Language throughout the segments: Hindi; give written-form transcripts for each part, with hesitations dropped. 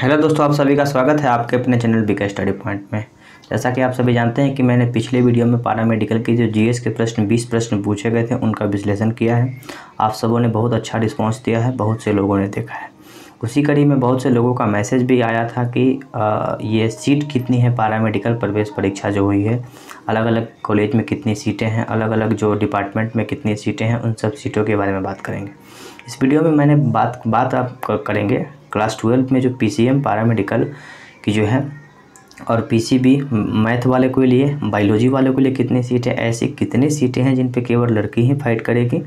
हेलो दोस्तों, आप सभी का स्वागत है आपके अपने चैनल बीके स्टडी पॉइंट में। जैसा कि आप सभी जानते हैं कि मैंने पिछले वीडियो में पैरा मेडिकल की जो जीएस के प्रश्न 20 प्रश्न पूछे गए थे उनका विश्लेषण किया है। आप सबों ने बहुत अच्छा रिस्पांस दिया है, बहुत से लोगों ने देखा है। उसी कड़ी में बहुत से लोगों का मैसेज भी आया था कि ये सीट कितनी है पैरा मेडिकल प्रवेश परीक्षा जो हुई है, अलग अलग कॉलेज में कितनी सीटें हैं, अलग अलग जो डिपार्टमेंट में कितनी सीटें हैं, उन सब सीटों के बारे में बात करेंगे। इस वीडियो में मैंने बात आप करेंगे क्लास 12 में जो पीसीएम पैरा मेडिकल की जो है और पीसीबी मैथ वाले के लिए, बायोलॉजी वाले के लिए कितनी सीटें, ऐसी कितनी सीटें हैं जिन पे केवल लड़की ही फाइट करेगी।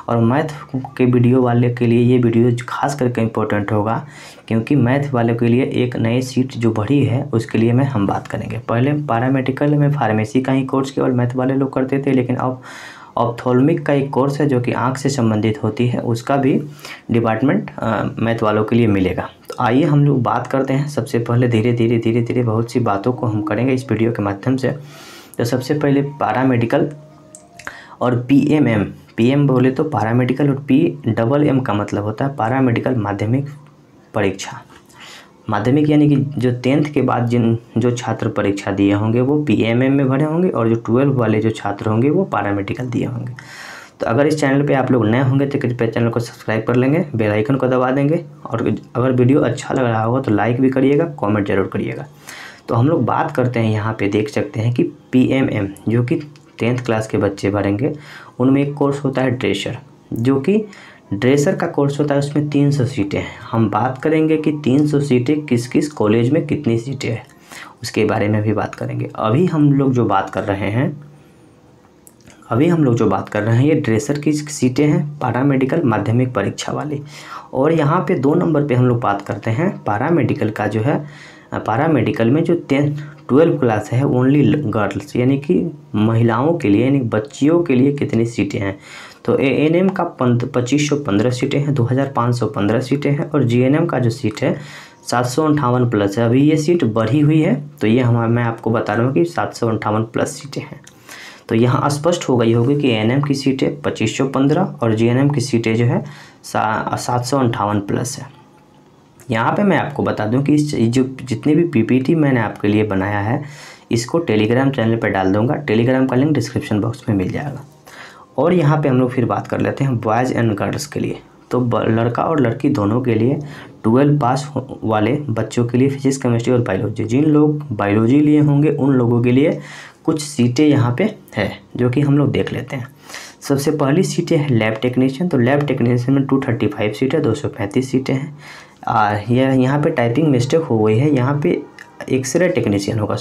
और मैथ के वीडियो वाले के लिए ये वीडियो खास करके इम्पोर्टेंट होगा क्योंकि मैथ वाले के लिए एक नई सीट जो बढ़ी है उसके लिए हम बात करेंगे। पहले पैरा मेडिकल में फार्मेसी का ही कोर्स केवल मैथ वाले लोग करते थे, लेकिन अब ऑप्थोल्मिक का एक कोर्स है जो कि आँख से संबंधित होती है, उसका भी डिपार्टमेंट मैथ वालों के लिए मिलेगा। तो आइए हम लोग बात करते हैं। सबसे पहले धीरे धीरे बहुत सी बातों को हम करेंगे इस वीडियो के माध्यम से। तो सबसे पहले पैरा मेडिकल और पीएम बोले तो पैरा मेडिकल और PMM का मतलब होता है पैरा मेडिकल माध्यमिक परीक्षा। माध्यमिक यानी कि जो 10th के बाद जो छात्र परीक्षा दिए होंगे वो PMM में भरे होंगे और जो 12 वाले जो छात्र होंगे वो पैरा मेडिकल दिए होंगे। तो अगर इस चैनल पे आप लोग नए होंगे तो कृपया चैनल को सब्सक्राइब कर लेंगे, बेल आइकन को दबा देंगे और अगर वीडियो अच्छा लग रहा होगा तो लाइक भी करिएगा, कमेंट जरूर करिएगा। तो हम लोग बात करते हैं, यहाँ पे देख सकते हैं कि PMM जो कि 10th क्लास के बच्चे भरेंगे, उनमें एक कोर्स होता है ड्रेसर, जो कि ड्रेसर का कोर्स होता है, उसमें 300 सीटें हैं। हम बात करेंगे कि 300 सीटें किस किस कॉलेज में कितनी सीटें हैं उसके बारे में भी बात करेंगे। अभी हम लोग जो बात कर रहे हैं ये ड्रेसर की सीटें हैं पैरा मेडिकल माध्यमिक परीक्षा वाली। और यहाँ पे 2 नंबर पे हम लोग बात करते हैं पैरा मेडिकल का जो है, पैरा मेडिकल में जो 12 क्लास है ओनली गर्ल्स यानी कि महिलाओं के लिए यानी बच्चियों के लिए कितनी सीटें हैं। तो ANM का 2515 सीटें हैं, 2515 सीटें हैं और GNM का जो सीट है 758 प्लस है। अभी ये सीट बढ़ी हुई है तो ये मैं आपको बता रहा हूँ कि 758 प्लस सीटें हैं। तो यहाँ स्पष्ट हो गई होगी कि ANM की सीटें 2515 और GNM की सीटें जो है 758 प्लस है। यहाँ पे मैं आपको बता दूं कि जो जितनी भी PPT मैंने आपके लिए बनाया है इसको टेलीग्राम चैनल पर डाल दूंगा। टेलीग्राम का लिंक डिस्क्रिप्शन बॉक्स में मिल जाएगा। और यहाँ पे हम लोग फिर बात कर लेते हैं बॉयज़ एंड गर्ल्स के लिए। तो लड़का और लड़की दोनों के लिए 12 पास वाले बच्चों के लिए फिजिक्स, केमिस्ट्री और बायोलॉजी, जिन लोग बायोलॉजी लिए होंगे उन लोगों के लिए कुछ सीटें यहाँ पे है जो कि हम लोग देख लेते हैं। सबसे पहली सीटें है लैब टेक्नीशियन। तो लैब टेक्नीशियन में 235 सीटें, 235 सीटें हैं। यहाँ पे टाइपिंग मिस्टेक हो गई है, यहाँ पे एक्सरे टेक्नीशियन होगा,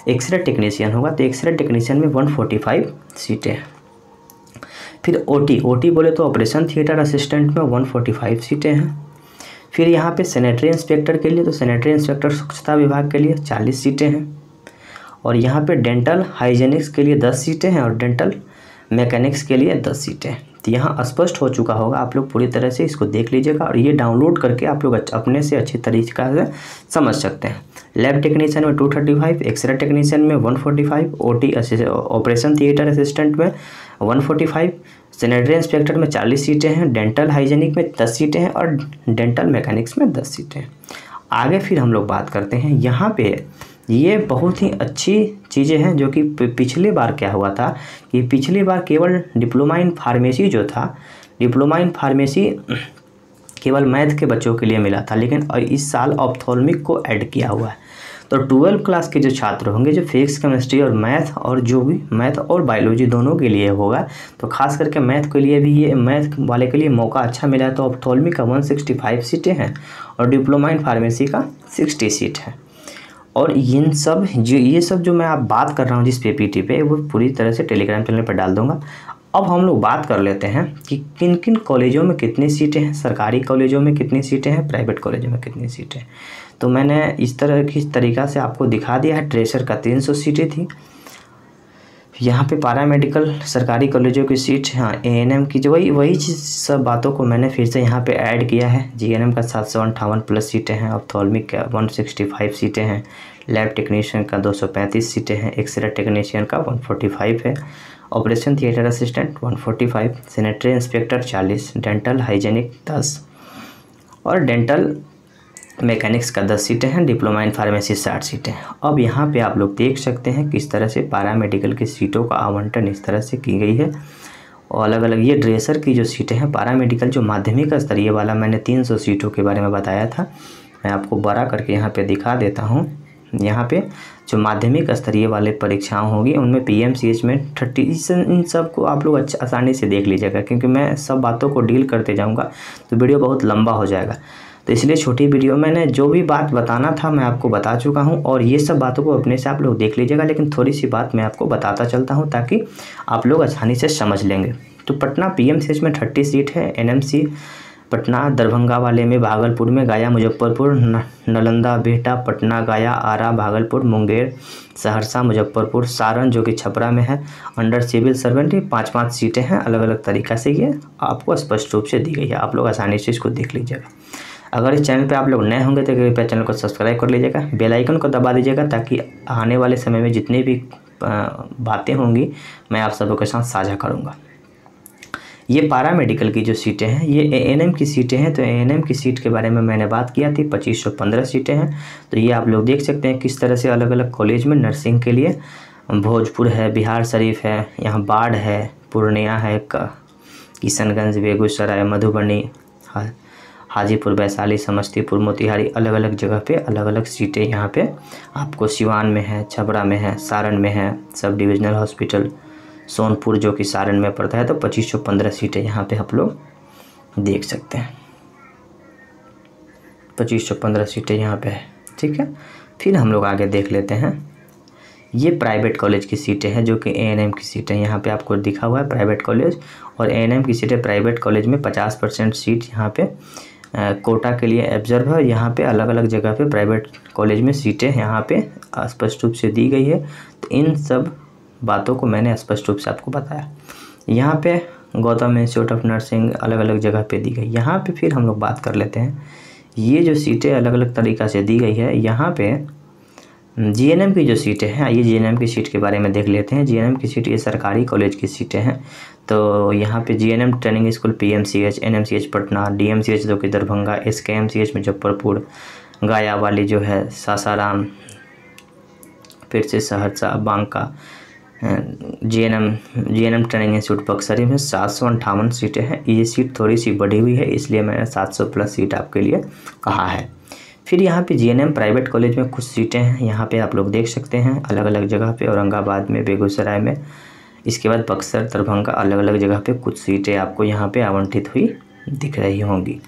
एक्सरे टेक्नीशियन होगा। तो एक्सरे टेक्नीशियन में 145 सीटें हैं। फिर ओटी बोले तो ऑपरेशन थिएटर असिस्टेंट में 145 सीटें हैं। फिर यहाँ पे सैनिटरी इंस्पेक्टर के लिए, तो सैनिटरी इंस्पेक्टर स्वच्छता विभाग के लिए 40 सीटें हैं। और यहाँ पे डेंटल हाइजेनिक्स के लिए 10 सीटें हैं और डेंटल मैकेनिक्स के लिए 10 सीटें हैं। तो यहाँ स्पष्ट हो चुका होगा, आप लोग पूरी तरह से इसको देख लीजिएगा और ये डाउनलोड करके आप लोग अपने से अच्छी तरीक़ा से समझ सकते हैं। लैब टेक्नीशियन में 235, एक्सरे टेक्नीशियन में 145, ओटी ऑपरेशन थिएटर असिस्टेंट में 145, सैनिटरी इंस्पेक्टर में 40 सीटें हैं, डेंटल हाइजेनिक में 10 सीटें हैं और डेंटल मैकेनिक्स में 10 सीटें हैं। आगे फिर हम लोग बात करते हैं, यहाँ पे ये बहुत ही अच्छी चीज़ें हैं जो कि पिछली बार क्या हुआ था कि पिछली बार केवल डिप्लोमा इन फार्मेसी जो था, डिप्लोमा इन फार्मेसी केवल मैथ के बच्चों के लिए मिला था, लेकिन इस साल ऑप्थोल्मिक को ऐड किया हुआ है। तो 12 क्लास के जो छात्र होंगे जो फिजिक्स, केमिस्ट्री और मैथ और जो भी मैथ और बायोलॉजी दोनों के लिए होगा, तो खास करके मैथ के लिए भी ये मैथ वाले के लिए मौका अच्छा मिला है। तो ऑप्थोल्मिक का 165 सीटें हैं और डिप्लोमा इन फार्मेसी का 60 सीट है। और ये सब जो मैं आप बात कर रहा हूँ जिस PPT पे, वो पूरी तरह से टेलीग्राम चैनल पर डाल दूंगा। अब हम लोग बात कर लेते हैं कि किन किन कॉलेजों में कितनी सीटें हैं, सरकारी कॉलेजों में कितनी सीटें हैं, प्राइवेट कॉलेजों में कितनी सीटें हैं। तो मैंने इस तरीक़ा से आपको दिखा दिया है। ड्रेसर का 300 सीटें थी। यहाँ पे पैरा मेडिकल सरकारी कॉलेजों की सीट, हाँ ANM की जो वही चीज़ सब बातों को मैंने फिर से यहाँ पे ऐड किया है। GNM का 758 प्लस सीटें हैं, ऑप्थोल्मिक का 165 सीटें हैं, लैब टेक्नीशियन का 235 सीटें हैं, एक्सरे टेक्नीशियन का 145 है, operation theatre assistant 145, sanitary inspector 40, dental hygienic 10 और डेंटल मैकेनिक्स का 10 सीटें हैं, डिप्लोमा इन फार्मेसी 60 सीटें हैं। अब यहाँ पे आप लोग देख सकते हैं किस तरह से पैरामेडिकल की सीटों का आवंटन इस तरह से की गई है। और अलग अलग ये ड्रेसर की जो सीटें हैं, पैरामेडिकल जो माध्यमिक स्तरीय वाला मैंने 300 सीटों के बारे में बताया था, मैं आपको बड़ा करके यहाँ पे दिखा देता हूँ। यहाँ पे जो माध्यमिक स्तरीय वाले परीक्षाएं होगी उनमें PMCH में 30, इन सब को आप लोग अच्छा आसानी से देख लीजिएगा, क्योंकि मैं सब बातों को डील करते जाऊँगा तो वीडियो बहुत लंबा हो जाएगा। तो इसलिए छोटी वीडियो मैंने जो भी बात बताना था मैं आपको बता चुका हूं, और ये सब बातों को अपने से आप लोग देख लीजिएगा, लेकिन थोड़ी सी बात मैं आपको बताता चलता हूं ताकि आप लोग आसानी से समझ लेंगे। तो पटना PMCH में 30 सीट है, NMC पटना, दरभंगा वाले में, भागलपुर में, गया, मुजफ्फरपुर, नालंदा, बिहटा, पटना, गया, आरा, भागलपुर, मुंगेर, सहरसा, मुजफ्फरपुर, सारण जो कि छपरा में है, अंडर सिविल सर्वेंट 5-5 सीटें हैं। अलग अलग तरीक़ा से ये आपको स्पष्ट रूप से दी गई है, आप लोग आसानी से इसको देख लीजिएगा। अगर इस चैनल पे आप लोग नए होंगे तो कृपया चैनल को सब्सक्राइब कर लीजिएगा, बेल आइकन को दबा दीजिएगा, ताकि आने वाले समय में जितनी भी बातें होंगी मैं आप सबों के साथ साझा करूंगा। ये पैरामेडिकल की जो सीटें हैं ये ANM की सीटें हैं। तो ANM की सीट के बारे में मैंने बात किया थी, 2515 सीटें हैं। तो ये आप लोग देख सकते हैं किस तरह से अलग अलग कॉलेज में नर्सिंग के लिए भोजपुर है, बिहार शरीफ है, यहाँ बाढ़ है, पूर्णिया है, किशनगंज, बेगूसराय, मधुबनी, हाजीपुर, वैशाली, समस्तीपुर, मोतिहारी, अलग अलग जगह पे अलग अलग सीटें यहाँ पे आपको सिवान में है, छपरा में है, सारण में है, सब डिविजनल हॉस्पिटल सोनपुर जो कि सारण में पड़ता है। तो 2515 सीटें यहाँ पे आप लोग देख सकते हैं, 2515 सीटें यहाँ पे है। ठीक है, फिर हम लोग आगे देख लेते हैं। ये प्राइवेट कॉलेज की सीटें हैं जो कि ANM की सीटें यहाँ पे आपको दिखा हुआ है, प्राइवेट कॉलेज और ANM की सीटें। प्राइवेट कॉलेज में 50% सीट यहाँ पे कोटा के लिए ऑब्जर्व है। यहाँ पे अलग अलग जगह पे प्राइवेट कॉलेज में सीटें यहाँ पे स्पष्ट रूप से दी गई है। तो इन सब बातों को मैंने स्पष्ट रूप से आपको बताया। यहाँ पे गौतम इंस्टीट्यूट ऑफ नर्सिंग अलग अलग जगह पे दी गई। यहाँ पे फिर हम लोग बात कर लेते हैं, ये जो सीटें अलग अलग तरीक़ा से दी गई है। यहाँ पे GNM की जो सीटें हैं, आइए GNM की सीट के बारे में देख लेते हैं। GNM की सीट ये सरकारी कॉलेज की सीटें हैं। तो यहाँ पे GNM training school PMCH, NMCH Patna, DMCH जो कि दरभंगा, SKMCH मुजफ्फरपुर, गया वाली जो है सासाराम, फिर से Saharsa, Banka, GNM training institute बक्सरी में 758 सीटें हैं। ये सीट थोड़ी सी बढ़ी हुई है, इसलिए मैंने 700+ सीट आपके लिए कहा है। फिर यहाँ पे GNM प्राइवेट कॉलेज में कुछ सीटें हैं, यहाँ पे आप लोग देख सकते हैं अलग अलग जगह पे, औरंगाबाद में, बेगूसराय में, इसके बाद बक्सर, दरभंगा, अलग अलग जगह पे कुछ सीटें आपको यहाँ पे आवंटित हुई दिख रही होंगी।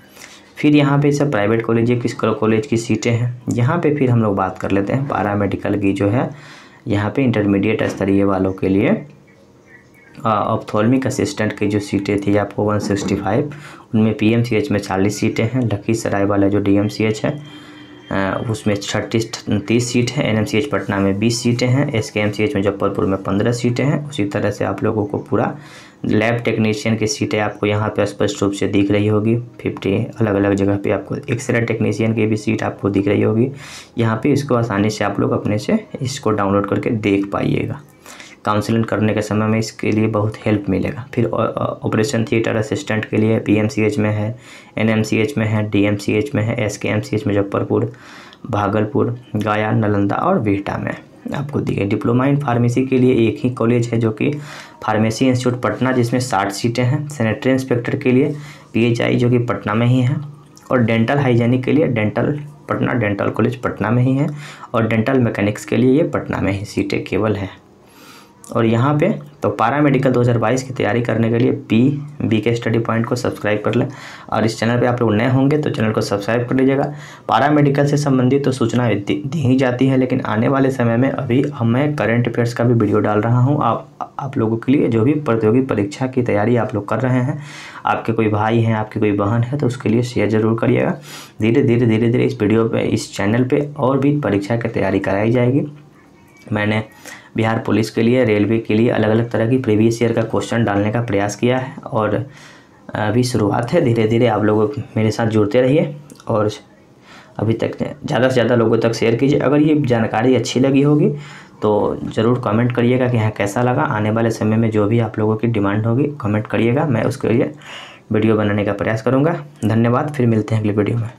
फिर यहाँ पे सब प्राइवेट कॉलेज, किस कॉलेज की सीटें हैं। यहाँ पे फिर हम लोग बात कर लेते हैं पैरामेडिकल की जो है, यहाँ पे इंटरमीडिएट स्तरीय वालों के लिए ऑप्थोल्मिक असिस्टेंट की जो सीटें थी आपको 165, उनमें PMCH में 40 सीटें हैं। लखीसराय वाला जो DMCH है उसमें 30 सीट है। NMCH पटना में 20 सीटें हैं। SKMCH मुजफ्फरपुर में 15 सीटें हैं। उसी तरह से आप लोगों को पूरा लैब टेक्नीशियन की सीटें आपको यहाँ पे स्पष्ट रूप से दिख रही होगी 50। अलग अलग जगह पे आपको एक्सरे टेक्नीशियन की भी सीट आपको दिख रही होगी यहाँ पे। इसको आसानी से आप लोग अपने से इसको डाउनलोड करके देख पाइएगा, काउंसलिंग करने के समय में इसके लिए बहुत हेल्प मिलेगा। फिर ऑपरेशन थिएटर असिस्टेंट के लिए PMCH में है, NMCH में है, DMCH में है, SKMCH मुजफ्फरपुर, भागलपुर, गया, नालंदा और बिहटा में आपको दी गई। डिप्लोमा इन फार्मेसी के लिए एक ही कॉलेज है जो कि फार्मेसी इंस्टीट्यूट पटना, जिसमें 60 सीटें हैं। सैनिटरी इंस्पेक्टर के लिए PHI जो कि पटना में ही है, और डेंटल हाइजीनिक के लिए डेंटल कॉलेज पटना में ही है, और डेंटल मैकेनिक्स के लिए ये पटना में ही सीटें केवल हैं। और यहाँ पे तो पैरामेडिकल 2022 की तैयारी करने के लिए BK स्टडी पॉइंट को सब्सक्राइब कर लें, और इस चैनल पे आप लोग नए होंगे तो चैनल को सब्सक्राइब कर लीजिएगा। पैरामेडिकल से संबंधित तो सूचनाएं दी ही जाती है, लेकिन आने वाले समय में अभी मैं करंट अफेयर्स का भी वीडियो डाल रहा हूँ आप लोगों के लिए। जो भी प्रतियोगी परीक्षा की तैयारी आप लोग कर रहे हैं, आपके कोई भाई हैं, आपकी कोई बहन है, तो उसके लिए शेयर ज़रूर करिएगा। धीरे धीरे इस वीडियो पर, इस चैनल पर और भी परीक्षा की तैयारी कराई जाएगी। मैंने बिहार पुलिस के लिए, रेलवे के लिए अलग अलग तरह की प्रीवियस ईयर का क्वेश्चन डालने का प्रयास किया है, और अभी शुरुआत है। धीरे धीरे आप लोग मेरे साथ जुड़ते रहिए, और अभी तक ज़्यादा से ज़्यादा लोगों तक शेयर कीजिए। अगर ये जानकारी अच्छी लगी होगी तो ज़रूर कमेंट करिएगा कि हाँ कैसा लगा। आने वाले समय में जो भी आप लोगों की डिमांड होगी कमेंट करिएगा, मैं उसके लिए वीडियो बनाने का प्रयास करूँगा। धन्यवाद, फिर मिलते हैं अगले वीडियो में।